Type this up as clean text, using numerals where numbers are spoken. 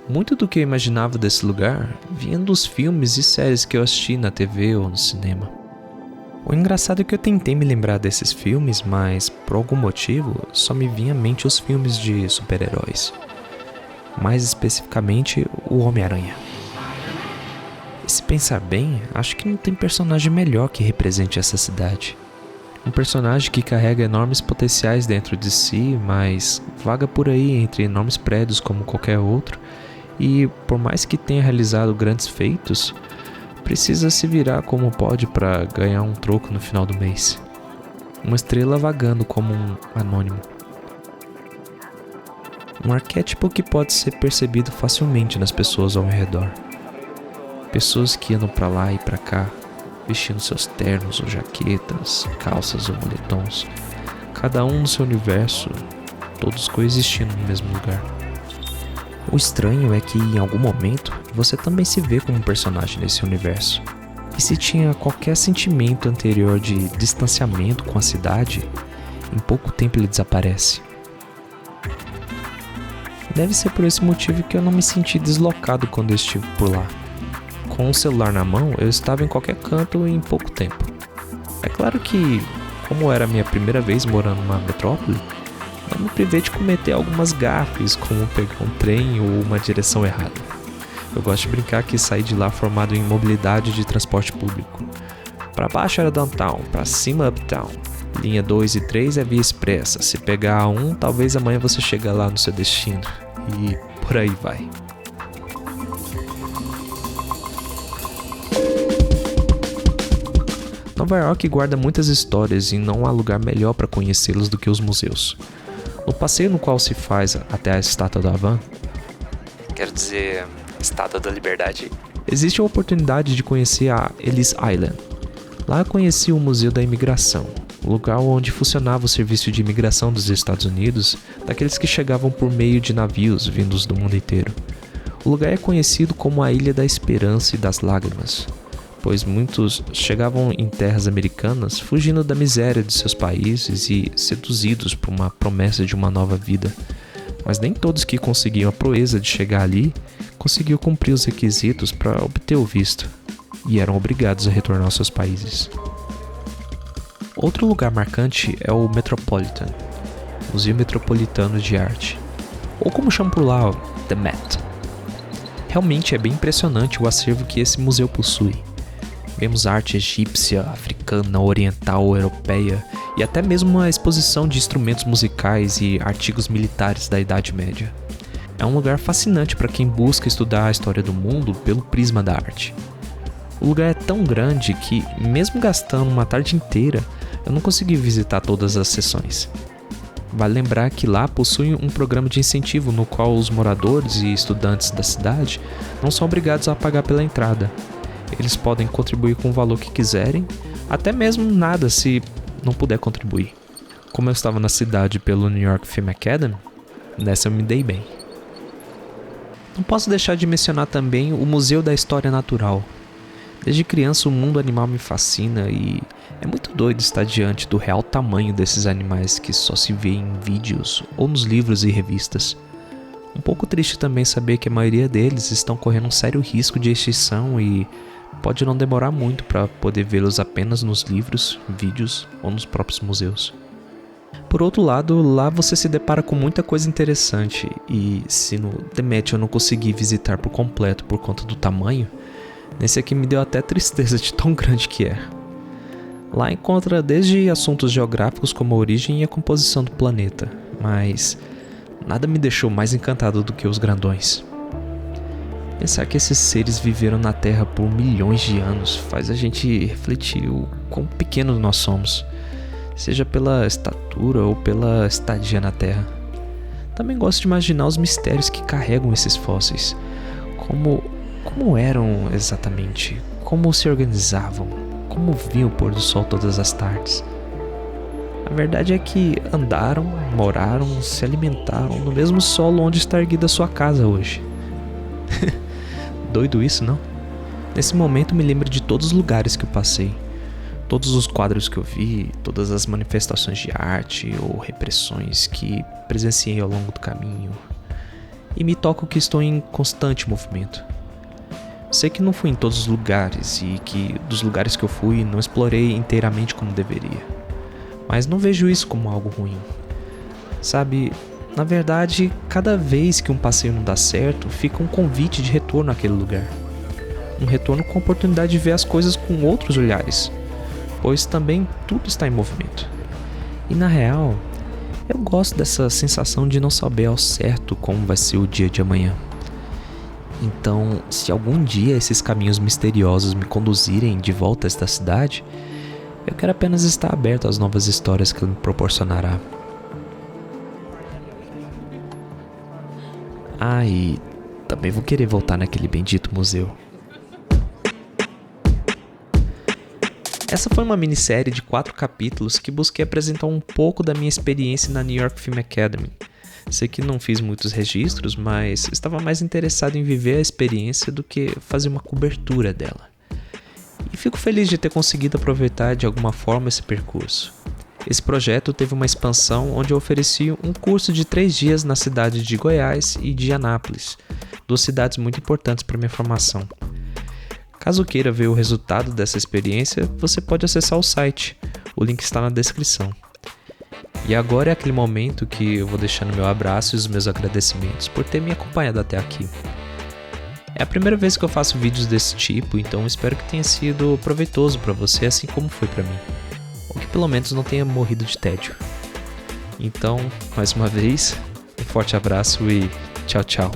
Muito do que eu imaginava desse lugar vinha dos filmes e séries que eu assisti na TV ou no cinema. O engraçado é que eu tentei me lembrar desses filmes, mas por algum motivo só me vinha à mente os filmes de super-heróis. Mais especificamente, o Homem-Aranha. E se pensar bem, acho que não tem personagem melhor que represente essa cidade. Um personagem que carrega enormes potenciais dentro de si, mas vaga por aí entre enormes prédios como qualquer outro, e por mais que tenha realizado grandes feitos, precisa se virar como pode para ganhar um troco no final do mês. Uma estrela vagando como um anônimo. Um arquétipo que pode ser percebido facilmente nas pessoas ao meu redor. Pessoas que andam para lá e para cá, vestindo seus ternos ou jaquetas, calças ou moletons, cada um no seu universo, todos coexistindo no mesmo lugar. O estranho é que em algum momento você também se vê como um personagem nesse universo. E se tinha qualquer sentimento anterior de distanciamento com a cidade, em pouco tempo ele desaparece. Deve ser por esse motivo que eu não me senti deslocado quando eu estive por lá. Com o celular na mão, eu estava em qualquer canto em pouco tempo. É claro que, como era a minha primeira vez morando numa metrópole, não me privei de cometer algumas gafes, como pegar um trem ou uma direção errada. Eu gosto de brincar que saí de lá formado em mobilidade de transporte público. Para baixo era downtown, para cima uptown. Linha 2 e 3 é via expressa. Se pegar a 1, talvez amanhã você chegue lá no seu destino. E por aí vai. Nova York guarda muitas histórias e não há lugar melhor para conhecê-las do que os museus. No passeio no qual se faz até a Estátua da Havana, quero dizer, Estátua da Liberdade, existe a oportunidade de conhecer a Ellis Island. Lá eu conheci o Museu da Imigração, o lugar onde funcionava o serviço de imigração dos Estados Unidos, daqueles que chegavam por meio de navios vindos do mundo inteiro. O lugar é conhecido como a Ilha da Esperança e das Lágrimas, pois muitos chegavam em terras americanas fugindo da miséria de seus países e seduzidos por uma promessa de uma nova vida. Mas nem todos que conseguiam a proeza de chegar ali conseguiam cumprir os requisitos para obter o visto e eram obrigados a retornar aos seus países. Outro lugar marcante é o Metropolitan, Museu Metropolitano de Arte, ou como chamam por lá, The Met. Realmente é bem impressionante o acervo que esse museu possui. Vemos arte egípcia, africana, oriental, europeia e até mesmo uma exposição de instrumentos musicais e artigos militares da Idade Média. É um lugar fascinante para quem busca estudar a história do mundo pelo prisma da arte. O lugar é tão grande que, mesmo gastando uma tarde inteira, eu não consegui visitar todas as sessões. Vale lembrar que lá possui um programa de incentivo no qual os moradores e estudantes da cidade não são obrigados a pagar pela entrada. Eles podem contribuir com o valor que quiserem, até mesmo nada se não puder contribuir. Como eu estava na cidade pelo New York Film Academy, nessa eu me dei bem. Não posso deixar de mencionar também o Museu da História Natural. Desde criança o mundo animal me fascina e é muito doido estar diante do real tamanho desses animais que só se vê em vídeos ou nos livros e revistas. Um pouco triste também saber que a maioria deles estão correndo um sério risco de extinção e pode não demorar muito para poder vê-los apenas nos livros, vídeos ou nos próprios museus. Por outro lado, lá você se depara com muita coisa interessante e se no The Met eu não consegui visitar por completo por conta do tamanho, nesse aqui me deu até tristeza de tão grande que é. Lá encontra desde assuntos geográficos como a origem e a composição do planeta, mas nada me deixou mais encantado do que os grandões. Pensar que esses seres viveram na Terra por milhões de anos faz a gente refletir o quão pequenos nós somos, seja pela estatura ou pela estadia na Terra. Também gosto de imaginar os mistérios que carregam esses fósseis, como eram exatamente, como se organizavam, como viam o pôr do sol todas as tardes. A verdade é que andaram, moraram, se alimentaram no mesmo solo onde está erguida a sua casa hoje. Doido isso, não? Nesse momento me lembro de todos os lugares que eu passei, todos os quadros que eu vi, todas as manifestações de arte ou repressões que presenciei ao longo do caminho. e me toca que estou em constante movimento. Sei que não fui em todos os lugares e que dos lugares que eu fui não explorei inteiramente como deveria, mas não vejo isso como algo ruim. Sabe, na verdade, cada vez que um passeio não dá certo, fica um convite de retorno àquele lugar. Um retorno com a oportunidade de ver as coisas com outros olhares, pois também tudo está em movimento. E na real, eu gosto dessa sensação de não saber ao certo como vai ser o dia de amanhã. Então, se algum dia esses caminhos misteriosos me conduzirem de volta a esta cidade, eu quero apenas estar aberto às novas histórias que ele me proporcionará. E também vou querer voltar naquele bendito museu. Essa foi uma minissérie de 4 capítulos que busquei apresentar um pouco da minha experiência na New York Film Academy. Sei que não fiz muitos registros, mas estava mais interessado em viver a experiência do que fazer uma cobertura dela. E fico feliz de ter conseguido aproveitar de alguma forma esse percurso. Esse projeto teve uma expansão onde eu ofereci um curso de 3 dias na cidade de Goiás e de Anápolis, 2 cidades muito importantes para minha formação. Caso queira ver o resultado dessa experiência, você pode acessar o site, o link está na descrição. E agora é aquele momento que eu vou deixando meu abraço e os meus agradecimentos por ter me acompanhado até aqui. É a primeira vez que eu faço vídeos desse tipo, então espero que tenha sido proveitoso para você assim como foi para mim. Ou que pelo menos não tenha morrido de tédio. Então, mais uma vez, um forte abraço e tchau, tchau.